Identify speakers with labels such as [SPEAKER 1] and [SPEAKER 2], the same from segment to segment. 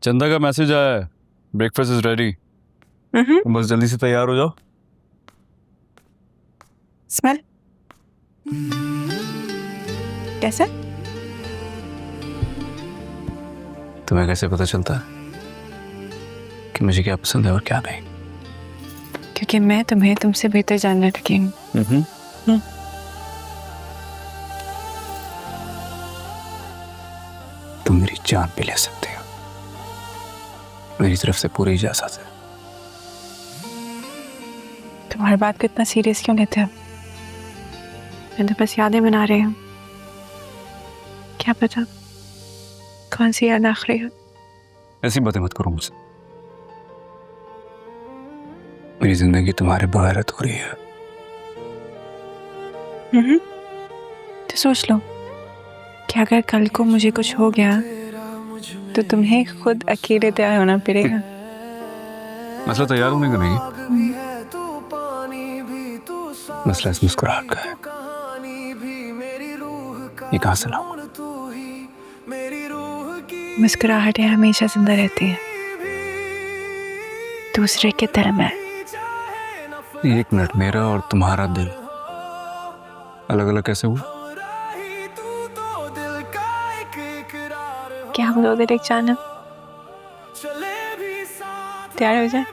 [SPEAKER 1] चंदा का मैसेज आया है, ब्रेकफास्ट इज रेडी। बस जल्दी से तैयार हो जाओ।
[SPEAKER 2] स्मेल कैसा?
[SPEAKER 1] तुम्हें कैसे पता चलता है कि मुझे क्या पसंद है और क्या नहीं?
[SPEAKER 2] क्योंकि मैं तुम्हें तुमसे बेहतर जानने लगी हूँ।
[SPEAKER 1] तुम मेरी जान भी ले सकते हो, मेरी तरफ से पूरी इजाजत है।
[SPEAKER 2] तुम्हारी बात को इतना सीरियस क्यों लेते हो? मैं तो बस यादें बना रही हूँ। क्या पता कौन सी याद आखिरी हो।
[SPEAKER 1] ऐसी बातें मत करो मुझसे। मेरी जिंदगी तुम्हारे बगैर हो रही है।
[SPEAKER 2] तो सोच लो कि अगर कल को मुझे कुछ हो गया तो तुम्हें खुद अकेले तैयार होना पड़ेगा।
[SPEAKER 1] मसला तैयार होने का नहीं, मसला इस मुस्कुराहट का है। ये कहाँ से लाऊं?
[SPEAKER 2] मुस्कुराहटें हमेशा जिंदा रहती हैं, दूसरे के दिल में।
[SPEAKER 1] एक मिनट, मेरा और तुम्हारा दिल अलग अलग कैसे हुआ?
[SPEAKER 2] क्या हम दो दिल एक जान है? तैयार हो जाए?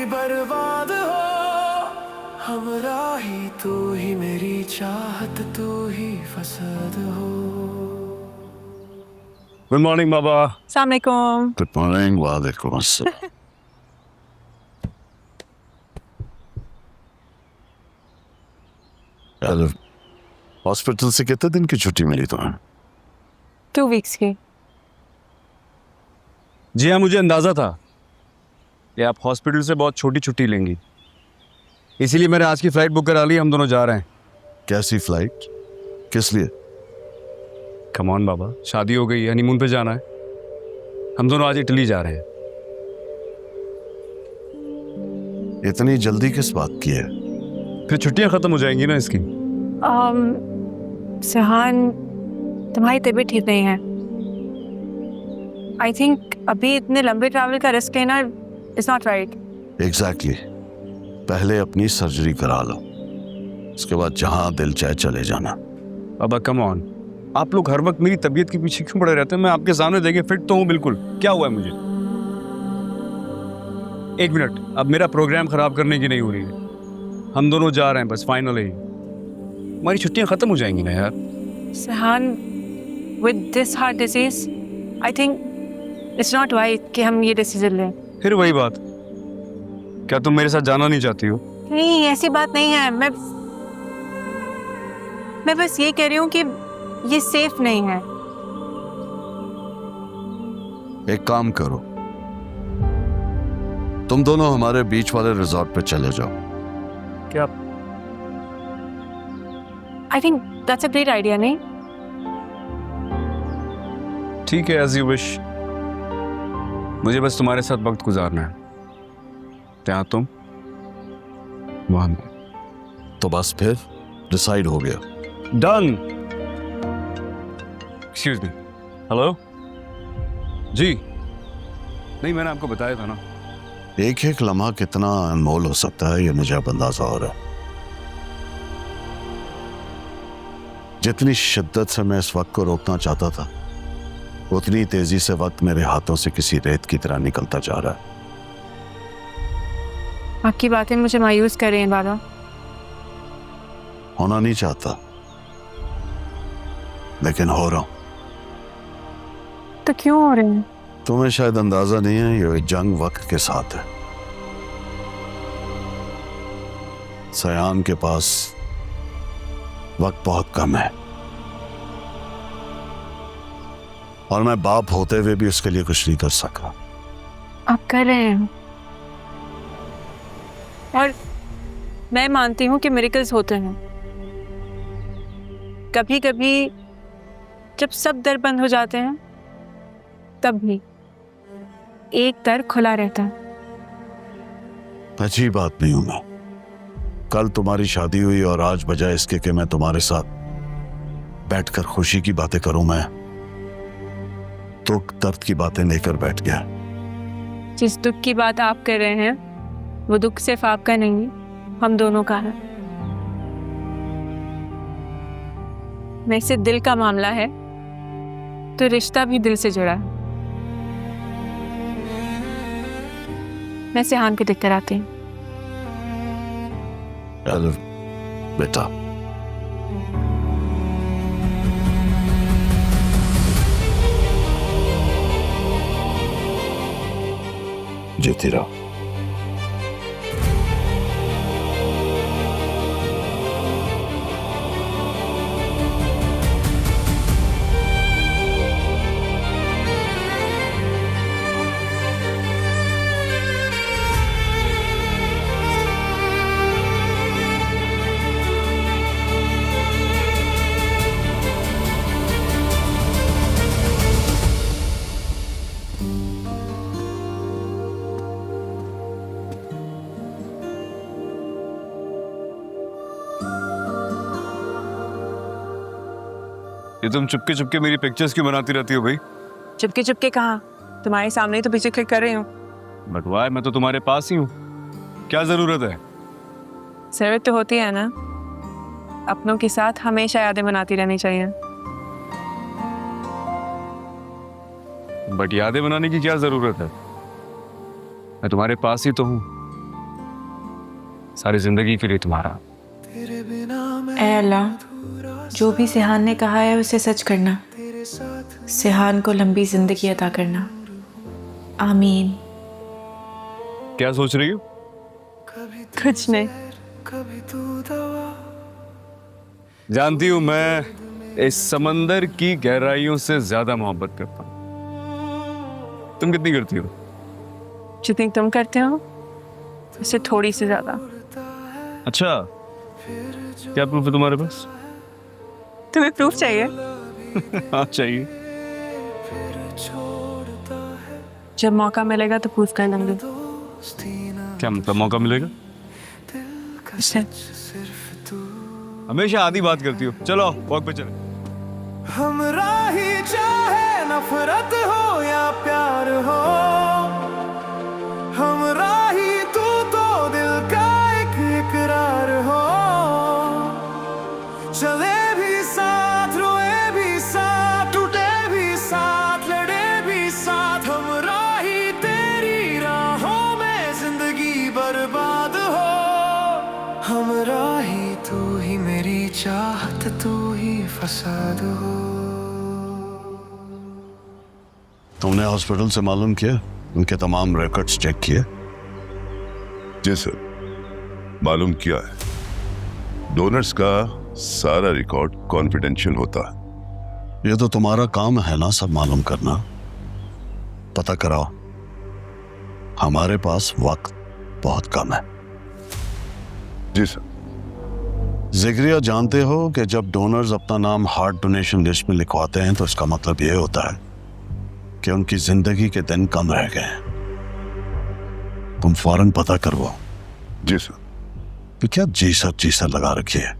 [SPEAKER 3] बर्बाद हो हमरा ही, तू ही मेरी चाहत, तू ही फसद हो।
[SPEAKER 1] गुड मॉर्निंग बाबा।
[SPEAKER 2] अस्सलाम वालेकुम।
[SPEAKER 4] Good morning. वालेकुम अस्सलाम। हॉस्पिटल से कितने दिन की छुट्टी मिली तुम्हें?
[SPEAKER 2] 2 वीक्स की।
[SPEAKER 1] जी हाँ, मुझे अंदाजा था कि आप हॉस्पिटल से बहुत छोटी छुट्टी लेंगी, इसीलिए मैंने आज की फ्लाइट बुक करा ली। हम दोनों जा रहे हैं।
[SPEAKER 4] कैसी फ्लाइट? किस लिए?
[SPEAKER 1] कम ऑन बाबा, शादी हो गई, हनीमून पे जाना है। हम दोनों आज इटली जा रहे हैं।
[SPEAKER 4] इतनी जल्दी किस बात की है?
[SPEAKER 1] फिर छुट्टियां खत्म हो जाएंगी ना इसकी।
[SPEAKER 2] सहान, तुम्हारी तबीयत ठीक नहीं है। आई थिंक अभी इतने लंबे ट्रैवल का रिस्क लेना इज नॉट राइट।
[SPEAKER 4] एग्जैक्टली। पहले अपनी सर्जरी करा लो, उसके बाद जहां दिल चाहे चले जाना।
[SPEAKER 1] बाबा कम ऑन, आप लोग हर वक्त मेरी तबीयत के पीछे क्यों पड़े रहते हैं? मैं आपके सामने देखिए फिट तो हूँ बिल्कुल। क्या हुआ है मुझे? एक मिनट, अब मेरा प्रोग्राम खराब करने की नहीं हो रही है। हम दोनों जा रहे हैं, बस फाइनल है। हमारी छुट्टियां खत्म हो जाएंगी ना यार।
[SPEAKER 2] सहान, with this heart disease I think it's not right कि हम ये डिसीजन लें।
[SPEAKER 1] फिर वही बात, क्या तुम मेरे साथ जाना नहीं चाहती हो?
[SPEAKER 2] नहीं, ऐसी बात नहीं है। मैं बस ये कह रही हूँ कि ये सेफ नहीं है।
[SPEAKER 4] एक काम करो, तुम दोनों हमारे बीच वाले रिजॉर्ट पे चले जाओ।
[SPEAKER 1] क्या?
[SPEAKER 2] I think that's a great idea. नहीं,
[SPEAKER 1] ठीक है, एज यू विश। मुझे बस तुम्हारे साथ वक्त गुजारना है। क्या तुम वहां में?
[SPEAKER 4] तो बस फिर डिसाइड हो गया।
[SPEAKER 1] डन। Excuse me. हेलो जी। नहीं, मैंने आपको बताया था ना।
[SPEAKER 4] एक एक लम्हा कितना अनमोल हो सकता है, ये मुझे अब अंदाजा हो रहा है। जितनी शिद्दत से मैं इस वक्त को रोकना चाहता था, उतनी तेजी से वक्त मेरे हाथों से किसी रेत की तरह निकलता जा रहा है।
[SPEAKER 2] आपकी बातें मुझे मायूस कर रही हैं बाबा।
[SPEAKER 4] होना नहीं चाहता, लेकिन हो रहा हूं।
[SPEAKER 2] तो क्यों हो रहे हैं?
[SPEAKER 4] तुम्हें शायद अंदाजा नहीं है, ये जंग वक्त के साथ है। सयान के पास वक्त बहुत कम है, और मैं बाप होते हुए भी उसके लिए कुछ नहीं कर सका।
[SPEAKER 2] आप कर रहे हैं, और मैं मानती हूँ कि मिरेकल्स होते हैं। कभी कभी जब सब दर बंद हो जाते हैं, तब भी एक दर खुला रहता है।
[SPEAKER 4] अजीब आदमी हूं मैं। कल तुम्हारी शादी हुई और आज बजाय इसके कि मैं तुम्हारे साथ बैठकर खुशी की बातें करूं, मैं दुख दर्द की बातें लेकर बैठ गया।
[SPEAKER 2] जिस दुख की बात आप कर रहे हैं वो दुख सिर्फ आपका नहीं, हम दोनों का है। वैसे दिल का मामला है तो रिश्ता भी दिल से जुड़ा है। मैं सिहान को देखकर आती हूँ।
[SPEAKER 4] यार बेटा, जीती रहो।
[SPEAKER 1] ये तुम चुपके चुपके मेरी पिक्चर्स क्यों बनाती रहती हो भाई?
[SPEAKER 2] चुपके चुपके कहाँ, तुम्हारे सामने ही तो पीछे क्लिक कर रही हूँ।
[SPEAKER 1] बट वाई, मैं तो तुम्हारे पास ही हूँ, क्या जरूरत है?
[SPEAKER 2] जरूरत तो होती है ना, अपनों के साथ हमेशा यादें बनाती रहनी चाहिए।
[SPEAKER 1] बट यादें बनाने की क्या जरूरत है? मैं तुम्हारे पास ही तो हूँ, सारी जिंदगी के लिए तुम्हारा।
[SPEAKER 2] ऐ अल्लाह, जो भी सिहान ने कहा है उसे सच करना, सिहान को लंबी जिंदगी अता करना, आमीन।
[SPEAKER 1] क्या सोच रही हो?
[SPEAKER 2] कुछ नहीं।
[SPEAKER 1] जानती हूँ मैं इस समंदर की गहराइयों से ज्यादा मोहब्बत करता हूँ। तुम कितनी करती हो?
[SPEAKER 2] जितनी तुम करते हो उससे थोड़ी सी ज्यादा।
[SPEAKER 1] अच्छा, क्या प्रूफ है तुम्हारे पास?
[SPEAKER 2] तुम्हें प्रूफ चाहिए?
[SPEAKER 1] हाँ चाहिए।
[SPEAKER 2] जब मौका मिलेगा तो प्रूफ कर लेंगे।
[SPEAKER 1] क्या मतलब मौका मिलेगा?
[SPEAKER 2] अच्छा।
[SPEAKER 1] हमेशा आधी बात करती हो। चलो वॉक पे चले।
[SPEAKER 3] हमरा ही चाहे नफरत हो या प्यार हो, हमरा ही तू तो दिल का एक इकरार हो। चले भी साथ, रोए भी साथ, टूटे भी साथ, लड़े भी साथ, हमरा ही तेरी राहों में जिंदगी बर्बाद हो। हमरा ही तू ही मेरी चाहत, तू ही फसाद हो।
[SPEAKER 4] तुमने हॉस्पिटल से मालूम किया, उनके तमाम रिकॉर्ड्स चेक किए?
[SPEAKER 5] जी सर, मालूम किया है। डोनर्स का सारा रिकॉर्ड कॉन्फिडेंशियल होता है।
[SPEAKER 4] ये तो तुम्हारा काम है ना, सब मालूम करना। पता कराओ, हमारे पास वक्त बहुत कम है।
[SPEAKER 5] जी सर।
[SPEAKER 4] जिक्रिया, जानते हो कि जब डोनर्स अपना नाम हार्ट डोनेशन लिस्ट में लिखवाते हैं तो इसका मतलब यह होता है कि उनकी जिंदगी के दिन कम रह गए हैं। तुम फौरन पता करवाओ।
[SPEAKER 5] जी सर।
[SPEAKER 4] तो क्या जी सर लगा रखी है?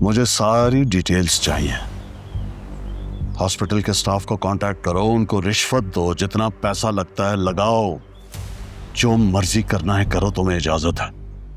[SPEAKER 4] मुझे सारी डिटेल्स चाहिए। हॉस्पिटल के स्टाफ को कांटेक्ट करो, उनको रिश्वत दो, जितना पैसा लगता है लगाओ, जो मर्जी करना है करो, तुम्हें इजाजत है।